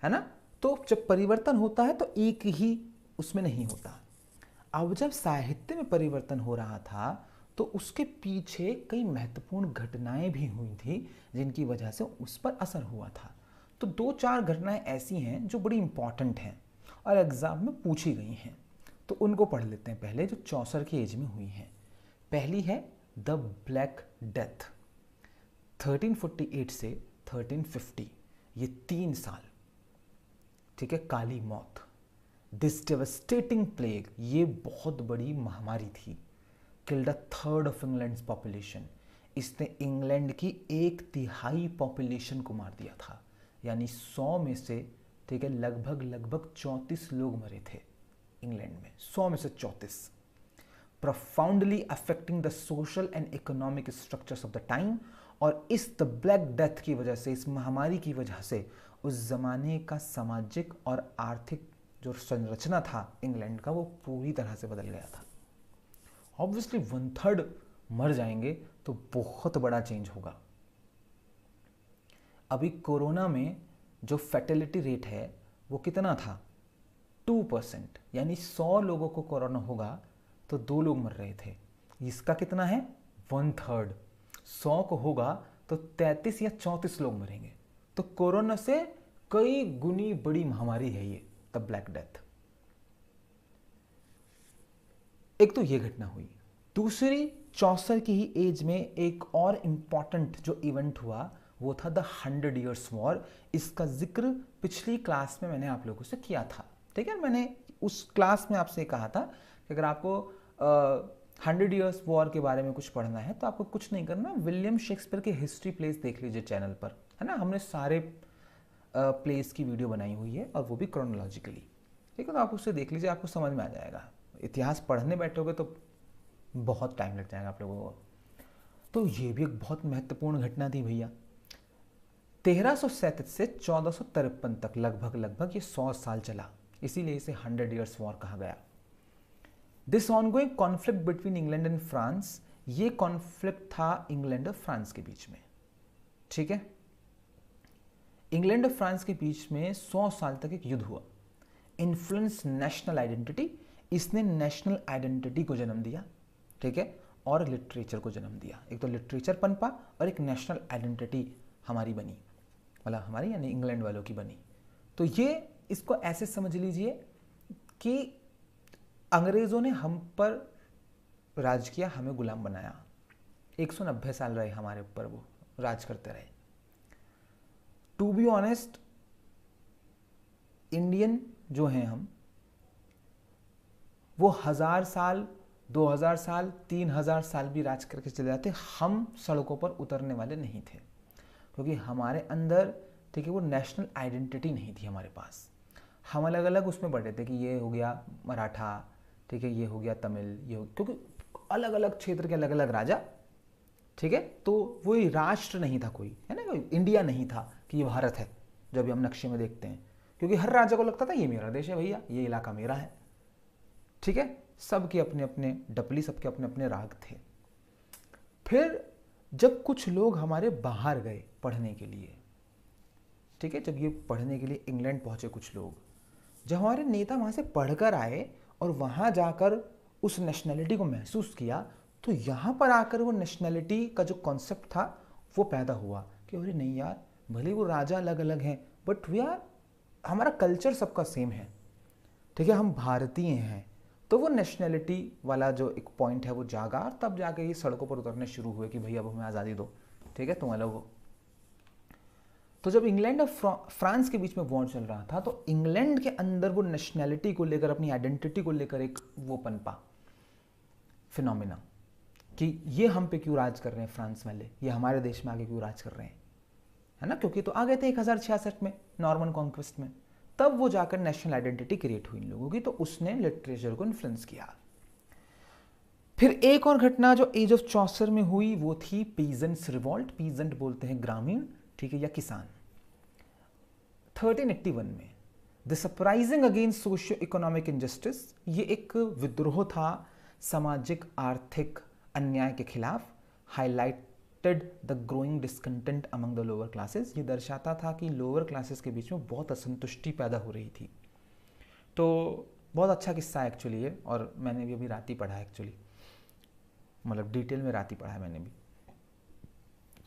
है ना। तो जब परिवर्तन होता है तो एक ही उसमें नहीं होता। अब जब साहित्य में परिवर्तन हो रहा था तो उसके पीछे कई महत्वपूर्ण घटनाएं भी हुई थी जिनकी वजह से उस पर असर हुआ था। तो 2-4 घटनाएं ऐसी हैं जो बड़ी इंपॉर्टेंट हैं और एग्जाम में पूछी गई हैं, तो उनको पढ़ लेते हैं पहले, जो चौसर की एज में हुई हैं। पहली है द ब्लैक डेथ, 1348 से 1350, ये 3 साल, ठीक है, काली मौत। दिस डेवस्टेटिंग प्लेग, ये बहुत बड़ी महामारी थी, किल्ड 1/3 ऑफ इंग्लैंड पॉपुलेशन, इसने इंग्लैंड की 1/3 पॉपुलेशन को मार दिया था, यानी 100 में से, ठीक है, लगभग 34 लोग मरे थे इंग्लैंड में, 100 में से 34। Profoundly affecting the social and economic structures of the time. और इस द ब्लैक डेथ की वजह से, इस महामारी की वजह से उस ज़माने का सामाजिक और आर्थिक जो संरचना था इंग्लैंड का वो पूरी तरह से बदल गया था। ऑब्वियसली 1/3 मर जाएंगे तो बहुत बड़ा चेंज होगा। अभी कोरोना में जो फैटेलिटी रेट है वो कितना था? 2%, यानी 100 लोगों को कोरोना होगा तो 2 लोग मर रहे थे। इसका कितना है? 1/3। 100 को होगा तो 33 या 34 लोग मरेंगे। तो कोरोना से कई गुनी बड़ी महामारी है ये, द ब्लैक डेथ। एक तो ये घटना हुई। दूसरी, 64 की ही एज में एक और इम्पॉर्टेंट जो इवेंट हुआ वो था द 100 Years War। इसका जिक्र पिछली क्लास में मैंने आप लोगों से किया था, ठीक है। मैंने उस क्लास में आपसे कहा था कि अगर आपको 100 Years War के बारे में कुछ पढ़ना है तो आपको कुछ नहीं करना, विलियम शेक्सपियर के हिस्ट्री प्लेस देख लीजिए चैनल पर, है ना। हमने सारे प्लेस की वीडियो बनाई हुई है और वो भी क्रोनोलॉजिकली, ठीक है। तो आप उससे देख लीजिए, आपको समझ में आ जाएगा। इतिहास पढ़ने बैठोगे तो बहुत टाइम लग जाएगा आप लोगों को। तो ये भी एक बहुत महत्वपूर्ण घटना थी भैया। 1337 से 1453 तक लगभग ये 100 साल चला, इसीलिए इसे 100 Years War कहा गया। This ongoing conflict between England and France, ये कॉन्फ्लिक्ट था इंग्लैंड और फ्रांस के बीच में, ठीक है। इंग्लैंड और फ्रांस के बीच में 100 साल तक एक युद्ध हुआ। इन्फ्लुएंस नेशनल आइडेंटिटी, इसने नेशनल आइडेंटिटी को जन्म दिया, ठीक है, और लिटरेचर को जन्म दिया। एक तो लिटरेचर पनपा और एक नेशनल आइडेंटिटी हमारी बनी, मतलब हमारी यानी इंग्लैंड वालों की बनी। तो ये इसको ऐसे समझ लीजिए कि अंग्रेज़ों ने हम पर राज किया, हमें गुलाम बनाया। 190 साल रहे हमारे ऊपर, वो राज करते रहे। टू बी ऑनेस्ट, इंडियन जो हैं हम, वो 1000 साल, 2000 साल, 3000 साल भी राज करके चले जाते, हम सड़कों पर उतरने वाले नहीं थे, क्योंकि हमारे अंदर, ठीक है, वो नेशनल आइडेंटिटी नहीं थी हमारे पास। हम अलग अलग उसमें बढ़े थे कि ये हो गया मराठा, ठीक है, ये हो गया तमिल, ये हो, क्योंकि अलग अलग क्षेत्र के अलग अलग राजा, ठीक है। तो वो राष्ट्र नहीं था कोई, है ना, कोई इंडिया नहीं था कि ये भारत है। जब हम नक्शे में देखते हैं, क्योंकि हर राजा को लगता था ये मेरा देश है भैया, ये इलाका मेरा है, ठीक है। सबके अपने अपने डपली, सबके अपने अपने राग थे। फिर जब कुछ लोग हमारे बाहर गए पढ़ने के लिए, ठीक है, जब ये पढ़ने के लिए इंग्लैंड पहुंचे कुछ लोग, जब हमारे नेता वहाँ से पढ़कर आए और वहाँ जाकर उस नेशनैलिटी को महसूस किया, तो यहाँ पर आकर वो नेशनैलिटी का जो कॉन्सेप्ट था वो पैदा हुआ कि अरे नहीं यार, भले वो राजा अलग अलग हैं बट वी आर, हमारा कल्चर सबका सेम है, ठीक है, हम भारतीय हैं। तो वो नेशनैलिटी वाला जो एक पॉइंट है वो जागा, और तब जाके ये सड़कों पर उतरने शुरू हुए कि भाई अब हमें आज़ादी दो, ठीक है, तुम अलग हो। तो जब इंग्लैंड और फ्रांस के बीच में वॉर चल रहा था, तो इंग्लैंड के अंदर वो नेशनैलिटी को लेकर, अपनी आइडेंटिटी को लेकर एक वो पनपा फिनोमिना कि ये हम पे क्यों राज कर रहे हैं फ्रांस वाले, ये हमारे देश में आगे क्यों राज कर रहे हैं, है ना, क्योंकि तो आ गए थे 1066 में नॉर्मन कॉन्क्वेस्ट में। तब वो जाकर नेशनल आइडेंटिटी क्रिएट हुई इन लोगों की, तो उसने लिटरेचर को इन्फ्लुएंस किया। फिर एक और घटना जो एज ऑफ चौसर में हुई वो थी पीजेंट्स रिवॉल्ट। पीजेंट बोलते हैं ग्रामीण, ठीक है, या किसान। 1381 में the surprising against socio economic injustice, ये एक विद्रोह था सामाजिक आर्थिक अन्याय के खिलाफ। Highlighted the growing discontent among the lower classes, ये दर्शाता था कि लोअर क्लासेस के बीच में बहुत असंतुष्टि पैदा हो रही थी। तो बहुत अच्छा किस्सा है एक्चुअली ये, और मैंने भी अभी रात ही पढ़ा है एक्चुअली, मतलब डिटेल में रात ही पढ़ा है मैंने भी।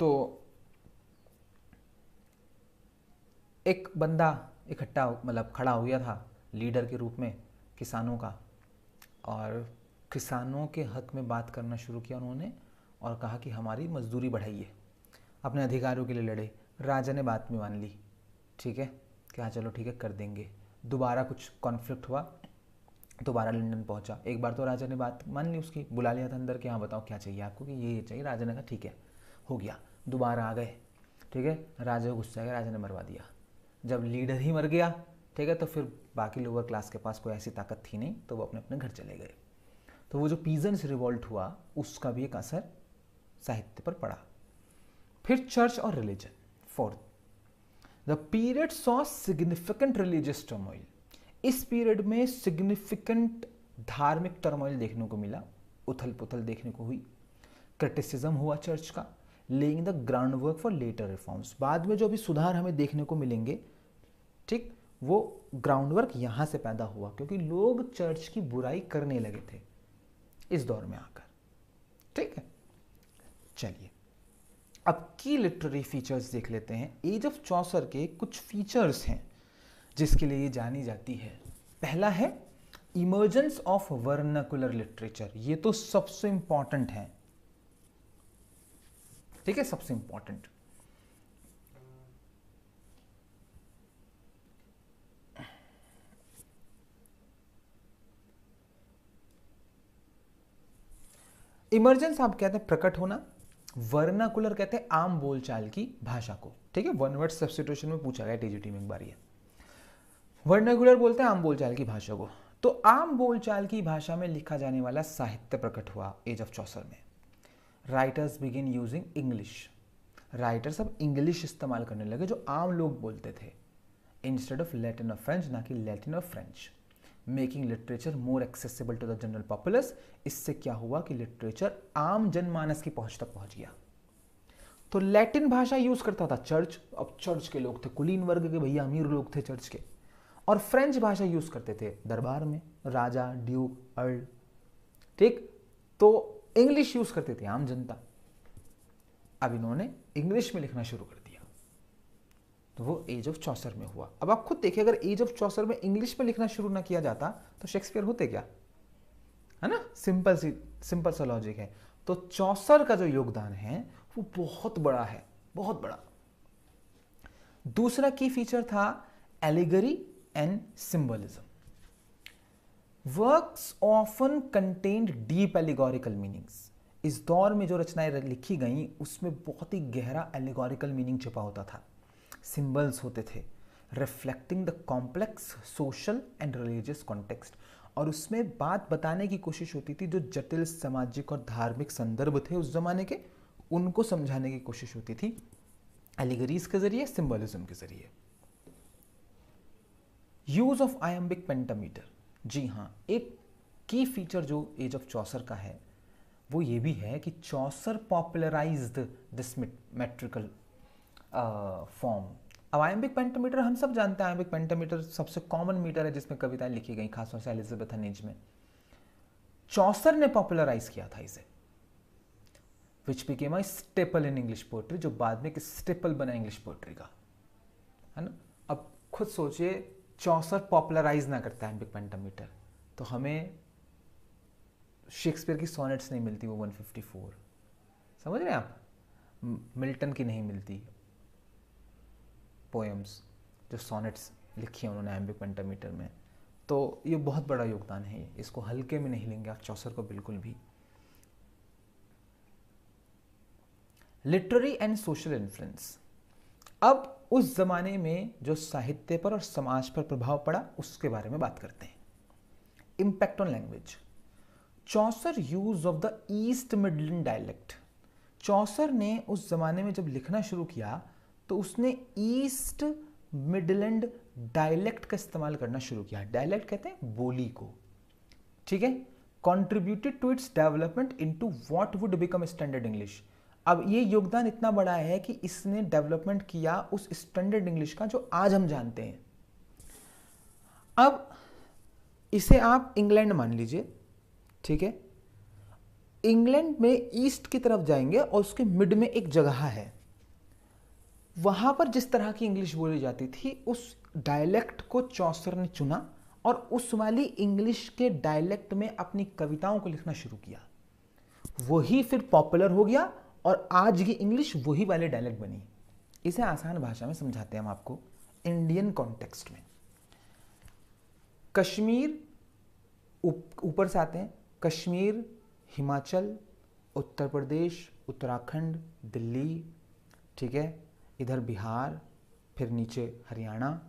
तो एक बंदा इकट्ठा, मतलब खड़ा हो गया था लीडर के रूप में किसानों का, और किसानों के हक में बात करना शुरू किया उन्होंने, और कहा कि हमारी मजदूरी बढ़ाइए, अपने अधिकारों के लिए लड़े। राजा ने बात में मान ली, ठीक है, कि हाँ चलो ठीक है कर देंगे। दोबारा कुछ कॉन्फ्लिक्ट हुआ, दोबारा लंदन पहुंचा। एक बार तो राजा ने बात मान ली उसकी, बुला लिया था अंदर कि हाँ बताओ क्या चाहिए आपको, कि ये चाहिए। राजा ने कहा ठीक है, हो गया। दोबारा आ गए, ठीक है, राजा को गुस्सा आ गया, राजा ने मरवा दिया। जब लीडर ही मर गया, ठीक है, तो फिर बाकी लोअर क्लास के पास कोई ऐसी ताकत थी नहीं, तो वो अपने अपने घर चले गए। तो वो जो पीजेंट्स रिवॉल्ट हुआ उसका भी एक असर साहित्य पर पड़ा। फिर चर्च और religion, fourth, the period saw significant religious turmoil, इस पीरियड में सिग्निफिकेंट धार्मिक टर्मोइल देखने को मिला, उथल पुथल देखने को हुई, क्रिटिसिज्म हुआ चर्च का, laying the groundwork for later reforms, बाद में जो भी सुधार हमें देखने को मिलेंगे, ठीक, वो ग्राउंड वर्क यहां से पैदा हुआ क्योंकि लोग चर्च की बुराई करने लगे थे इस दौर में आकर। ठीक है, चलिए अब की लिटरेरी फीचर्स देख लेते हैं। एज ऑफ चौसर के कुछ फीचर्स हैं जिसके लिए ये जानी जाती है। पहला है इमर्जेंस ऑफ वर्नाकुलर लिटरेचर, ये तो सबसे इंपॉर्टेंट है, ठीक है, सबसे इंपॉर्टेंट। इमर्जेंस आप कहते हैं प्रकट होना, वर्नाकुलर कहते हैं आम बोलचाल की भाषा को, ठीक है, वन वर्ड सब्स्टिट्यूशन में पूछा गया टीजीटी में एक बार ये। वर्नाकुलर बोलते हैं आम बोलचाल की भाषा को, तो आम बोलचाल की भाषा में लिखा जाने वाला साहित्य प्रकट हुआ एज ऑफ चौसर में। Writers begin using English, writers अब इंग्लिश इस्तेमाल करने लगे जो आम लोग बोलते थे, इंस्टेड ऑफ लैटिन और फ्रेंच, ना कि लैटिन और French, making literature more accessible to the general populace. इससे क्या हुआ कि लिटरेचर आम जनमानस की पहुंच तक पहुंच गया। तो लैटिन भाषा यूज करता था चर्च, अब चर्च के लोग थे, कुलीन वर्ग के भैया, अमीर लोग थे चर्च के, और फ्रेंच भाषा यूज करते थे दरबार में राजा, ड्यूक, अर्ल, ठीक, तो इंग्लिश यूज करते थे आम जनता। अब इन्होंने इंग्लिश में लिखना शुरू कर दिया, तो वो एज ऑफ चौसर में हुआ। अब आप खुद देखिए, अगर एज ऑफ चौसर में इंग्लिश में लिखना शुरू ना किया जाता तो शेक्सपियर होते क्या, है ना, सिंपल सा लॉजिक है। तो चौसर का जो योगदान है वो बहुत बड़ा है, बहुत बड़ा। दूसरा की फीचर था allegory and symbolism. Works often contained deep allegorical meanings, इस दौर में जो रचनाएं लिखी गई उसमें बहुत ही गहरा एलिगोरिकल मीनिंग छिपा होता था, सिंबल्स होते थे, reflecting the complex social and religious context, और उसमें बात बताने की कोशिश होती थी जो जटिल सामाजिक और धार्मिक संदर्भ थे उस जमाने के, उनको समझाने की कोशिश होती थी एलिगरीज के जरिए, सिंबलिज्म के जरिए। यूज ऑफ आयम्बिक पेंटामीटर, जी हाँ, एक की फीचर जो एज ऑफ चौसर का है वो ये भी है कि चौसर पॉपुलराइज्ड दिस मेट्रिकल फॉर्म। अब आयम्बिक पेंटामीटर हम सब जानते हैं, आयम्बिक पेंटामीटर सबसे कॉमन मीटर है जिसमें कविताएं लिखी गई, खासतौर से एलिजाबेथन एज में। चौसर ने पॉपुलराइज किया था इसे, which became a staple in English poetry, जो बाद में एक स्टेपल बना इंग्लिश पोएट्री का, है ना। अब खुद सोचिए, चौसर पॉपुलराइज ना करता है आयम्बिक पेंटामीटर तो हमें शेक्सपियर की सोनेट्स नहीं मिलती, वो 154, समझ रहे हैं आप, मिल्टन की नहीं मिलती पोएम्स, जो सोनेट्स लिखी हैं उन्होंने आयम्बिक पेंटामीटर में। तो ये बहुत बड़ा योगदान है, इसको हल्के में नहीं लेंगे आप चौसर को बिल्कुल भी। लिटरेरी एंड सोशल इन्फ्लुएंस, अब उस जमाने में जो साहित्य पर और समाज पर प्रभाव पड़ा उसके बारे में बात करते हैं। Impact on language, Chaucer use of the East Midland dialect, Chaucer ने उस जमाने में जब लिखना शुरू किया तो उसने ईस्ट मिडलैंड डायलेक्ट का इस्तेमाल करना शुरू किया। डायलेक्ट कहते हैं बोली को, ठीक है। Contributed to its development into what would become standard English, अब ये योगदान इतना बड़ा है कि इसने डेवलपमेंट किया उस स्टैंडर्ड इंग्लिश का जो आज हम जानते हैं। अब इसे आप इंग्लैंड मान लीजिए, ठीक है, इंग्लैंड में ईस्ट की तरफ जाएंगे और उसके मिड में एक जगह है, वहां पर जिस तरह की इंग्लिश बोली जाती थी उस डायलेक्ट को चौसर ने चुना और उस वाली इंग्लिश के डायलेक्ट में अपनी कविताओं को लिखना शुरू किया, वही फिर पॉपुलर हो गया और आज की इंग्लिश वही वाले डायलेक्ट बनी। इसे आसान भाषा में समझाते हैं हम आपको इंडियन कॉन्टेक्स्ट में। कश्मीर, ऊपर से आते हैं, कश्मीर, हिमाचल, उत्तर प्रदेश, उत्तराखंड, दिल्ली, ठीक है, इधर बिहार, फिर नीचे हरियाणा,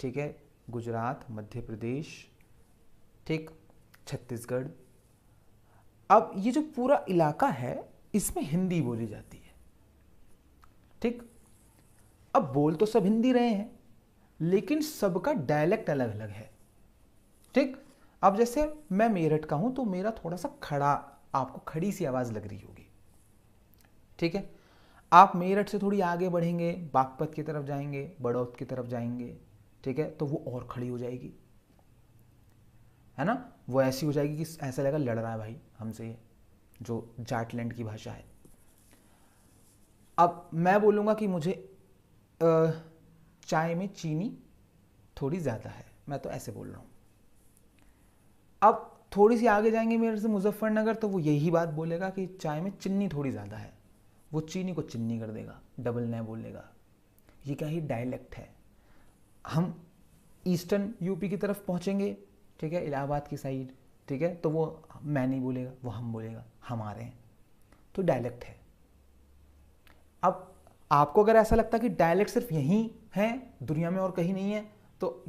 ठीक है, गुजरात, मध्य प्रदेश, ठीक, छत्तीसगढ़। अब ये जो पूरा इलाका है इसमें हिंदी बोली जाती है, ठीक। अब बोल तो सब हिंदी रहे हैं, लेकिन सबका डायलेक्ट अलग अलग है। ठीक, अब जैसे मैं मेरठ का हूं तो मेरा थोड़ा सा खड़ा, आपको खड़ी सी आवाज लग रही होगी। ठीक है, आप मेरठ से थोड़ी आगे बढ़ेंगे, बागपत की तरफ जाएंगे, बड़ौद की तरफ जाएंगे, ठीक है, तो वो और खड़ी हो जाएगी, है ना, वो ऐसी हो जाएगी कि ऐसा लगेगा लड़ रहा है भाई हमसे, ये जो जाटलैंड की भाषा है। अब मैं बोलूँगा कि मुझे चाय में चीनी थोड़ी ज़्यादा है, मैं तो ऐसे बोल रहा हूँ। अब थोड़ी सी आगे जाएंगे मेरे से मुजफ्फरनगर, तो वो यही बात बोलेगा कि चाय में चीनी थोड़ी ज़्यादा है, वो चीनी को चिन्नी कर देगा, डबल न बोलेगा। ये क्या ही डायलेक्ट है। हम ईस्टर्न यूपी की तरफ पहुँचेंगे, ठीक है, इलाहाबाद की साइड, ठीक है, तो वो मैं नहीं बोलेगा, वो हम बोलेगा, हमारे हैं, तो डायलेक्ट है। अब आपको अगर ऐसा लगता है कि डायलेक्ट सिर्फ यहीं है, दुनिया में और कहीं नहीं है, तो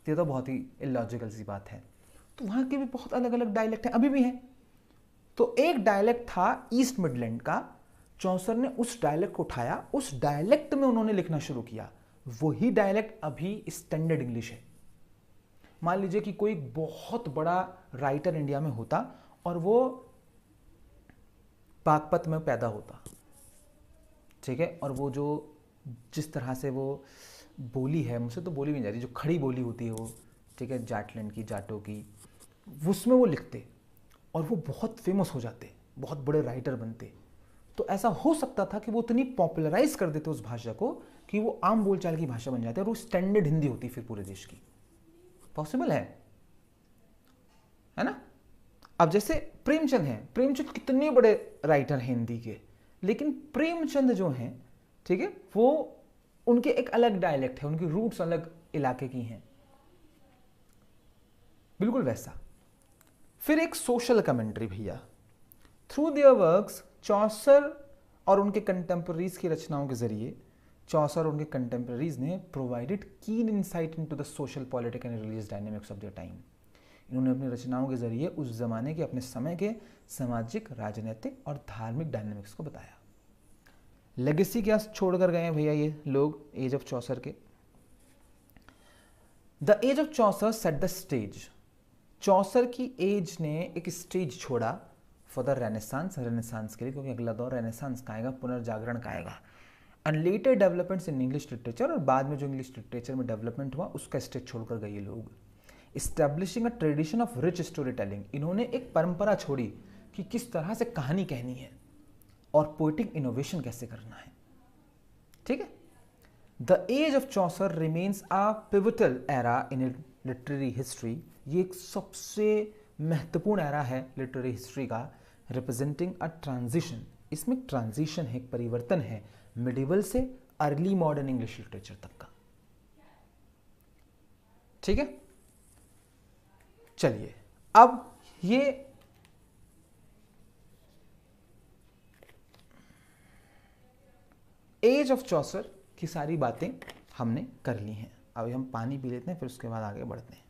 ये तो बहुत ही इलॉजिकल सी बात है। तो वहाँ के भी बहुत अलग अलग डायलेक्ट हैं, अभी भी हैं। तो एक डायलेक्ट था ईस्ट मिडलैंड का, चौसर ने उस डायलेक्ट को उठाया, उस डायलेक्ट में उन्होंने लिखना शुरू किया। वही डायलेक्ट अभी स्टैंडर्ड इंग्लिश है। मान लीजिए कि कोई बहुत बड़ा राइटर इंडिया में होता और वो बागपत में पैदा होता, ठीक है, और वो जो जिस तरह से वो बोली है, मुझसे तो बोली भी नहीं जा रही, जो खड़ी बोली होती है वो, ठीक है, जाटलैंड की, जाटों की, उसमें वो लिखते और वो बहुत फेमस हो जाते, बहुत बड़े राइटर बनते। तो ऐसा हो सकता था कि वो इतनी पॉपुलराइज कर देते उस भाषा को कि वो आम बोलचाल की भाषा बन जाती है और वो स्टैंडर्ड हिंदी होती फिर पूरे देश की। पॉसिबल है ना। अब जैसे प्रेमचंद हैं, प्रेमचंद कितने बड़े राइटर हैं हिंदी के, लेकिन प्रेमचंद जो हैं, ठीक है, वो उनके एक अलग डायलेक्ट है, उनकी रूट्स अलग इलाके की हैं, बिल्कुल वैसा। फिर एक सोशल कमेंट्री भैया, थ्रू देयर वर्क्स चौसर और उनके कंटेम्पररीज की रचनाओं के जरिए चौसर और उनके कंटेम्पररीज ने प्रोवाइडेड कीन insight into the social, political and religious dynamics of their time. इन्होंने अपनी रचनाओं के जरिए उस जमाने के, अपने समय के सामाजिक, राजनीतिक और धार्मिक डायनेमिक्स को बताया। लेगेसी क्या छोड़कर गए हैं भैया ये लोग एज ऑफ चौसर के? The age of Chaucer set the stage. Chaucer की एज ने एक स्टेज छोड़ा फॉर द रेनेसांस, रेनेसांस के लिए, क्योंकि अगला दौर रेनेसांस का आएगा, पुनर्जागरण का आएगा। And later developments in English literature, और बाद में जो इंग्लिश लिटरेचर में डेवलपमेंट हुआ उसका स्टेज छोड़कर गए ये लोग। Establishing a tradition of rich story telling, इन्होंने एक परंपरा छोड़ी कि किस तरह से कहानी कहनी है और पोएटिक इनोवेशन कैसे करना है। ठीक है, the age of Chaucer remains a pivotal era in literary history. ये एक सबसे महत्वपूर्ण एरा है लिटरेरी हिस्ट्री का, रिप्रेजेंटिंग अ ट्रांजिशन। इसमें ट्रांजिशन है, एक परिवर्तन है मिडिवल से अर्ली मॉडर्न इंग्लिश लिटरेचर तक का। ठीक है, चलिए अब ये एज ऑफ चौसर की सारी बातें हमने कर ली हैं। अभी हम पानी पी लेते हैं, फिर उसके बाद आगे बढ़ते हैं।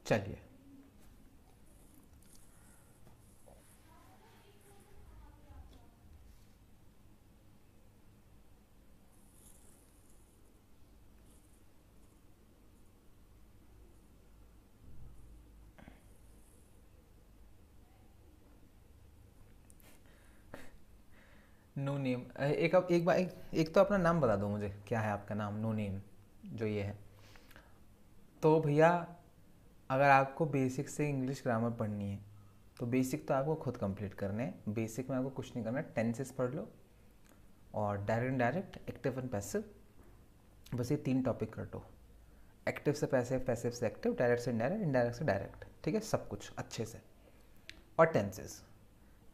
चलिए, नो नेम, एक तो अपना नाम बता दो मुझे, क्या है आपका नाम? नो नेम जो ये है। तो भैया अगर आपको बेसिक से इंग्लिश ग्रामर पढ़नी है तो बेसिक तो आपको खुद कंप्लीट करने हैं। बेसिक में आपको कुछ नहीं करना, टेंसेस पढ़ लो और direct indirect, active and passive, बस ये 3 टॉपिक कर दो। एक्टिव से पैसिव, पैसिव से एक्टिव, डायरेक्ट से इनडायरेक्ट, इनडायरेक्ट से डायरेक्ट, ठीक है, सब कुछ अच्छे से। और टेंसेस,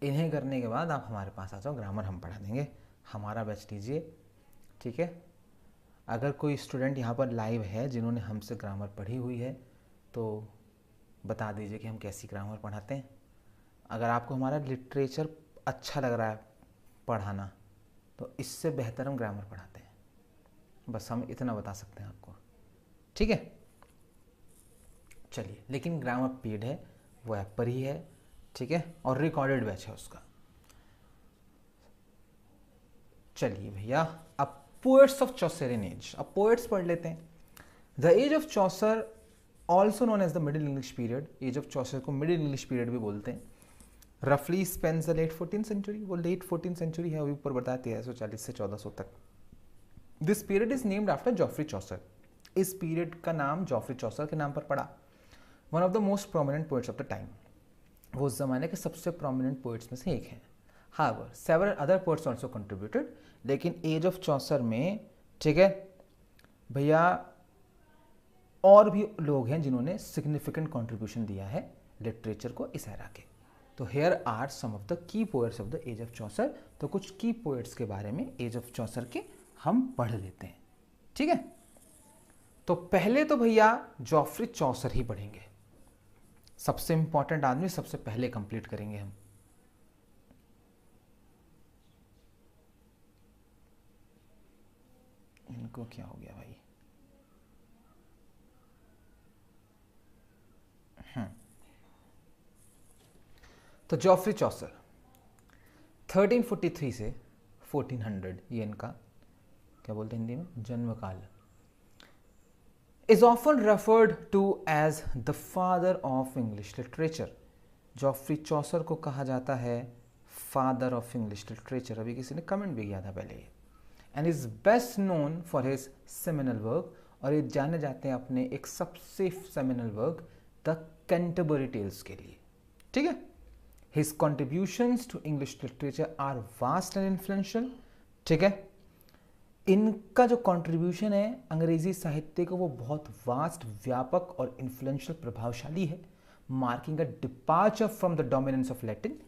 इन्हें करने के बाद आप हमारे पास आ जाओ, ग्रामर हम पढ़ा देंगे, हमारा बैच लीजिए। ठीक है, अगर कोई स्टूडेंट यहाँ पर लाइव है जिन्होंने हमसे ग्रामर पढ़ी हुई है तो बता दीजिए कि हम कैसी ग्रामर पढ़ाते हैं। अगर आपको हमारा लिटरेचर अच्छा लग रहा है पढ़ाना तो इससे बेहतर हम ग्रामर पढ़ाते हैं, बस हम इतना बता सकते हैं आपको, ठीक है। चलिए, लेकिन ग्रामर पेड है, वो ऐप पर ही है, ठीक है, और रिकॉर्डेड बैच है उसका। चलिए भैया, अब पोएट्स ऑफ चौसरियन एज, अब पोएट्स पढ़ लेते हैं। The age of Chaucer also known as the middle English period, age of Chaucer को मिडिल इंग्लिश पीरियड भी बोलते हैं। रफली spans the late 14th century, वो लेट 14th सेंचुरी है, वो ऊपर बताया 1340 से 1400 तक। This period is named after Geoffrey Chaucer, इस पीरियड का नाम जॉफ्री चौसर के नाम पर पड़ा। One of the most prominent poets of the time, वो उस जमाने के सबसे प्रोमिनेंट पोएट्स में से एक है। However several other poets also contributed, लेकिन एज ऑफ चौसर में, ठीक है भैया, और भी लोग हैं जिन्होंने सिग्निफिकेंट कंट्रीब्यूशन दिया है लिटरेचर को इस एरा के। तो here are some of the key poets of the age of Chaucer, तो कुछ की पोएट्स के बारे में एज ऑफ चौसर के हम पढ़ लेते हैं, ठीक है। तो पहले तो भैया जॉफ्री चौसर ही पढ़ेंगे, सबसे इंपॉर्टेंट आदमी सबसे पहले कंप्लीट करेंगे हम। इनको क्या हो गया भाई, तो जॉफ्री चौसर 1343 से 1400, ये इनका क्या बोलते हैं हिंदी में, जन्म काल। Is often referred to as the father of English literature, Geoffrey Chaucer को कहा जाता है फादर ऑफ इंग्लिश लिटरेचर, अभी किसी ने कमेंट भी किया था पहले ये। And is best known for his seminal work, और ये जाने जाते हैं अपने एक सबसे seminal work the Canterbury Tales के लिए, ठीक है। His contributions to English literature are vast and influential, ठीक है। इनका जो कंट्रीब्यूशन है अंग्रेजी साहित्य को, वो बहुत वास्ट, व्यापक और इन्फ्लुएंशियल, प्रभावशाली है। Marking a departure from the dominance of Latin,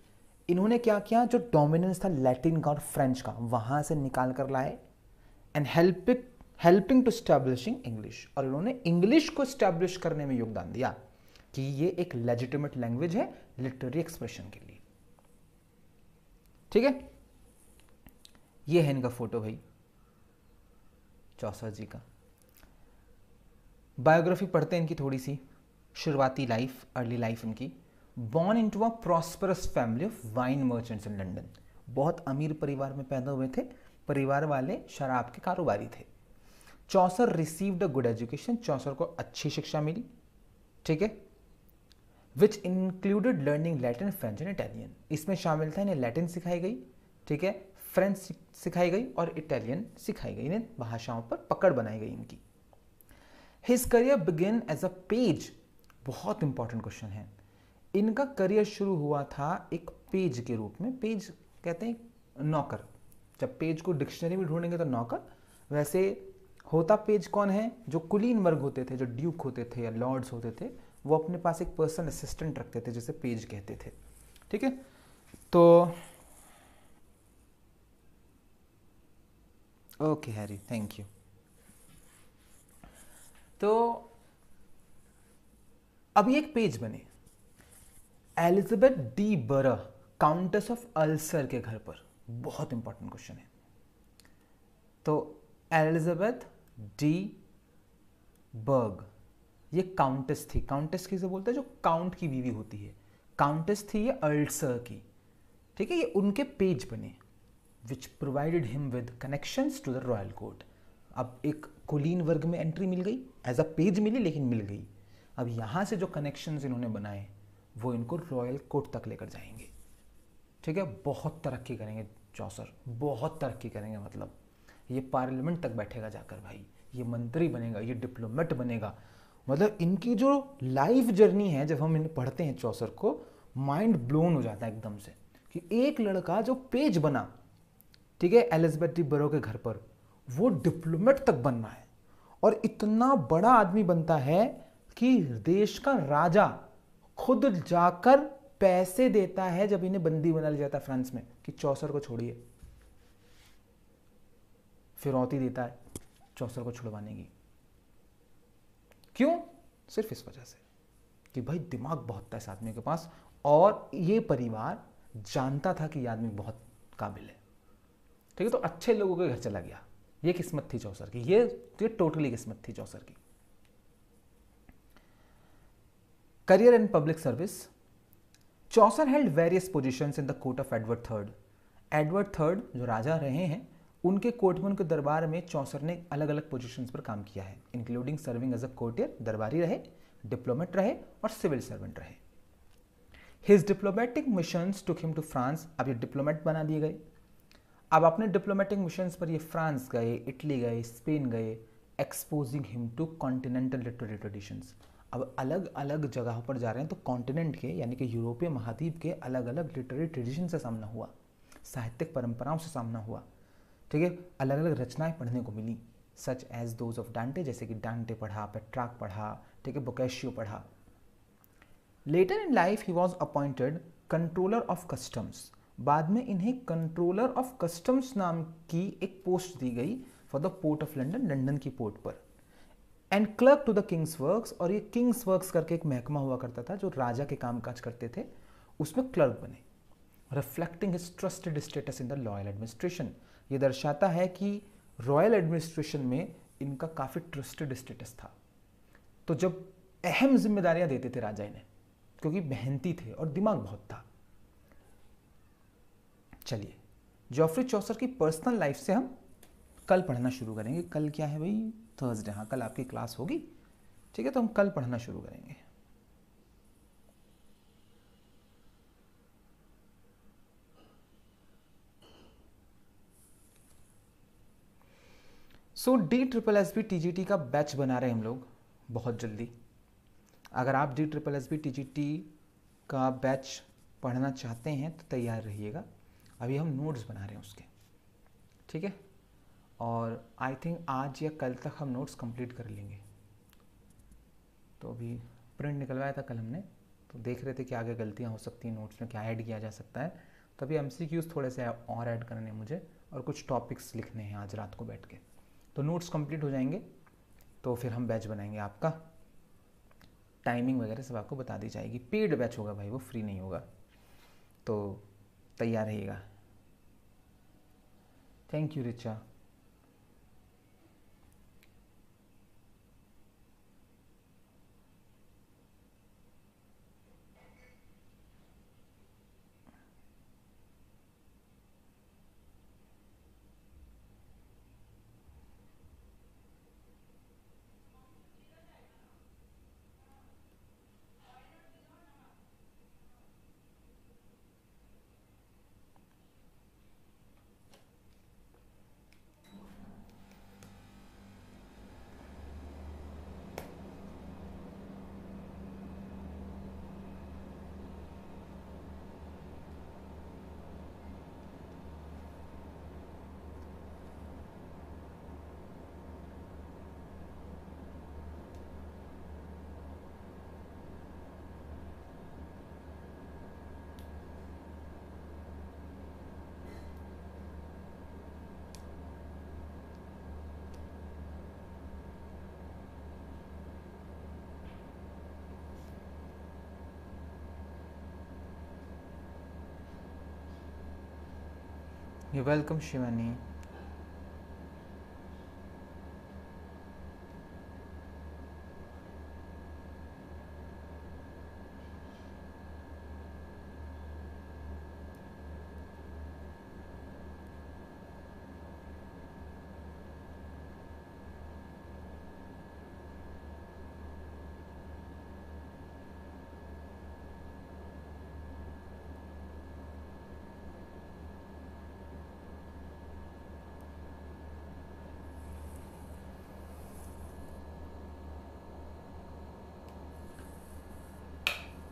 इन्होंने क्या किया, जो डोमिनेंस था लैटिन का और फ्रेंच का, वहां से निकाल कर लाए। And helping to establishing English, और इन्होंने इंग्लिश को स्टैब्लिश करने में योगदान दिया कि ये एक लेजिटिमेट लैंग्वेज है लिटरेरी एक्सप्रेशन के लिए, ठीक है। ये है इनका फोटो भाई चौसर जी का। बायोग्राफी पढ़ते हैं इनकी थोड़ी सी, शुरुआती लाइफ, अर्ली लाइफ इनकी। Born into a prosperous family of wine merchants in London, बहुत अमीर परिवार में पैदा हुए थे, परिवार वाले शराब के कारोबारी थे। चौसर रिसीव्ड अ गुड एजुकेशन, चौसर को अच्छी शिक्षा मिली, ठीक है। Which included learning Latin, French and Italian, इसमें शामिल था इन्हें लैटिन सिखाई गई, ठीक है, फ्रेंच सिखाई गई और इटालियन सिखाई गई, इन्हें भाषाओं पर पकड़ बनाई गई इनकी। His career begin as a page, बहुत इंपॉर्टेंट क्वेश्चन है, इनका करियर शुरू हुआ था एक पेज के रूप में। पेज कहते हैं नौकर, जब पेज को डिक्शनरी में ढूंढेंगे तो नौकर, वैसे होता पेज कौन है, जो कुलीन वर्ग होते थे, जो ड्यूक होते थे या लॉर्ड्स होते थे, वो अपने पास एक पर्सनल असिस्टेंट रखते थे जिसे पेज कहते थे, ठीक है। तो ओके हैरी, थैंक यू। तो अभी एक पेज बने Elizabeth de Burgh, countess of Ulster के घर पर, बहुत इंपॉर्टेंट क्वेश्चन है। तो एलिजाबेथ डी बर्ग, ये काउंटेस थी, काउंटेस किसे बोलते हैं, जो काउंट की बीवी होती है, काउंटेस थी ये अल्सर की, ठीक है। ये उनके पेज बने, which provided him with connections to the royal court. अब एक कुलीन वर्ग में एंट्री मिल गई, एज अ पेज मिली लेकिन मिल गई। अब यहाँ से जो कनेक्शंस इन्होंने बनाए वो इनको रॉयल कोर्ट तक लेकर जाएंगे, ठीक है। बहुत तरक्की करेंगे चौसर, बहुत तरक्की करेंगे, मतलब ये पार्लियामेंट तक बैठेगा जाकर भाई, ये मंत्री बनेगा, ये डिप्लोमेट बनेगा। मतलब इनकी जो लाइफ जर्नी है, जब हम इन्हें पढ़ते हैं चौसर को, माइंड ब्लोन हो जाता है एकदम से, कि एक लड़का जो पेज बना, ठीक है, एलिजाबेथ डी बरो के घर पर, वो डिप्लोमेट तक बनना है, और इतना बड़ा आदमी बनता है कि देश का राजा खुद जाकर पैसे देता है जब इन्हें बंदी बना लिया जाता है फ्रांस में, कि चौसर को छोड़िए, फिरौती देता है चौसर को छुड़वाने की। क्यों? सिर्फ इस वजह से, कि भाई दिमाग बहुत था इस आदमी के पास, और ये परिवार जानता था कि ये आदमी बहुत काबिल है। ठीक है, तो अच्छे लोगों के घर चला गया। ये किस्मत थी चौसर की, ये टोटली किस्मत थी चौसर की। Career in public service, Chaucer held various positions in the court of Edward third. Edward third जो राजा रहे हैं, उनके कोर्ट में, उनके दरबार में चौसर ने अलग अलग पोजीशंस पर काम किया है, including serving as a courtier, दरबारी रहे, डिप्लोमेट रहे और सिविल सर्वेंट रहे। His diplomatic missions took him to France. अब ये डिप्लोमेट बना दिए गए। अब अपने डिप्लोमेटिक मिशंस पर ये फ्रांस गए, इटली गए, स्पेन गए, exposing him to continental literary traditions. अब अलग अलग जगहों पर जा रहे हैं तो कॉन्टिनेंट के यानी कि यूरोपीय महाद्वीप के अलग अलग लिटरेरी ट्रेडिशन से सामना हुआ, साहित्यिक परंपराओं से सामना हुआ। ठीक है, अलग अलग रचनाएं पढ़ने को मिली, सच एज दोज ऑफ डांटे, जैसे कि डांटे पढ़ा, पेट्रार्क पढ़ा, ठीक है, बोकेशियो पढ़ा। Later in life he was appointed controller of customs. बाद में इन्हें कंट्रोलर ऑफ कस्टम्स नाम की एक पोस्ट दी गई for the port of London, London की पोर्ट पर। And clerk to the king's works, और ये किंग्स वर्क्स करके एक महकमा हुआ करता था जो राजा के कामकाज करते थे, उसमें क्लर्क बने। Reflecting his trusted status in the royal administration, ये दर्शाता है कि रॉयल एडमिनिस्ट्रेशन में इनका काफ़ी ट्रस्टेड स्टेटस था। तो जब अहम जिम्मेदारियां देते थे राजा इन्हें, क्योंकि मेहनती थे और दिमाग बहुत था। चलिए, जॉफ्री चौसर की पर्सनल लाइफ से हम कल पढ़ना शुरू करेंगे। कल क्या है भाई? थर्सडे। हाँ, कल आपकी क्लास होगी। ठीक है, तो हम कल पढ़ना शुरू करेंगे। सो DSSB TGT का बैच बना रहे हैं हम लोग बहुत जल्दी। अगर आप DSSB TGT का बैच पढ़ना चाहते हैं तो तैयार रहिएगा। अभी हम नोट्स बना रहे हैं उसके, ठीक है, और आई थिंक आज या कल तक हम नोट्स कंप्लीट कर लेंगे। तो अभी प्रिंट निकलवाया था कल हमने, तो देख रहे थे कि आगे गलतियां हो सकती हैं नोट्स में, क्या ऐड किया जा सकता है। तो अभी MCQs थोड़े से और ऐड करने हैं मुझे, और कुछ टॉपिक्स लिखने हैं आज रात को बैठ के। तो नोट्स कंप्लीट हो जाएंगे तो फिर हम बैच बनाएंगे। आपका टाइमिंग वगैरह सब आपको बता दी जाएगी। पेड बैच होगा भाई, वो फ्री नहीं होगा, तो तैयार रहिएगा। Thank you Richa. You welcome Shivani.